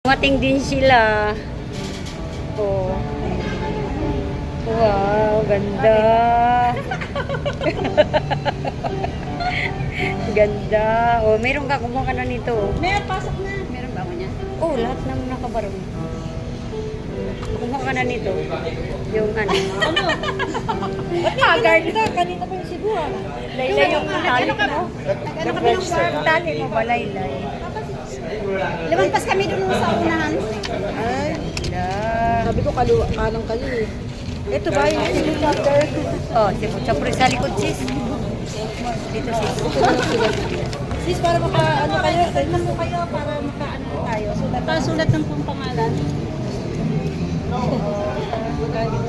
Dumating din sila. Oh. Wow, ganda. Ganda. Oh, meron ka, kumuha ka na nito. Meron, pasok na. Meron ba ako niya? Oh, lahat ng nakabarong. Kumuha ka na nito. Yung ano. Haggard ka. Kanina pa yung Cebu ah. Laylay yung tali mo. Ano kami ng bar? Tali mo ba, laylay? Lumagpas kami dun sa unahan. Ay, ganda. Sabi ko kanang kali eh. Ito ba yung helicopter? Oh, siyempre sa likod, sis. Dito, sis. Sis, para ano kayo, tignan mo kayo para maka-ano tayo. Sulat ng pong pangalan.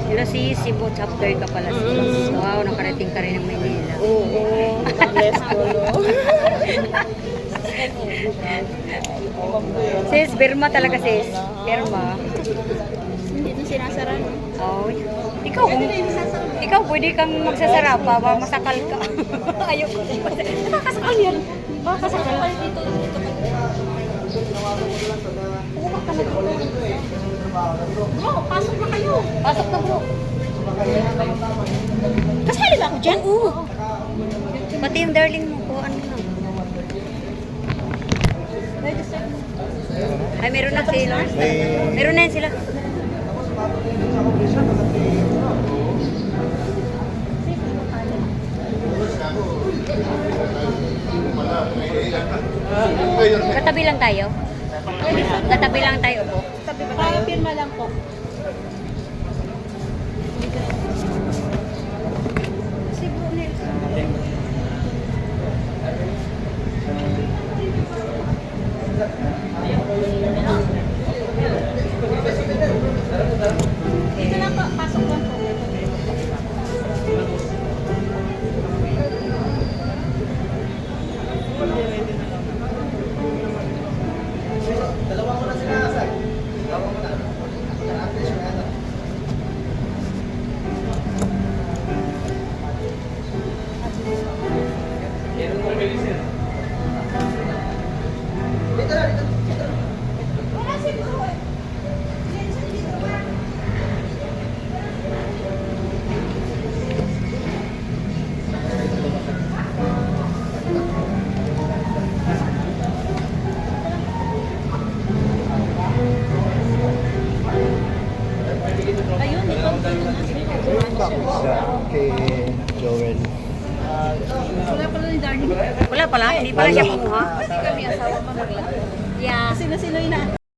Sila si Cebu chapter ka pala, sis. Wow, nakarating ka rin ng Manila. Oo. Bless ko, no? Sis, Birma talaga, sis. Birma. Hindi na sinasara. Oh, ikaw pwede kang magsasara pa, masakal ka. Ayoko. Nakakasakal yan. Makakasakal. Dito. Pumunta ka na dito. Bro, pasok na kayo. Pasok na, bro. Kasali ba ako dyan? Oo. Pati yung darling mo po, ano na. Ay, meron na sila. Meron na yan sila. Katabi lang tayo. Katabi lang tayo po. Para pirma lang po. Si Brunel. Dito lang po, pasok lang po. Ayun, ito. Kay Joel. Wala pala ni Darnie. Wala pala, hindi pala siya kumuha. Kasi kami asawa pa maglaro. Yeah. Sino-sino yung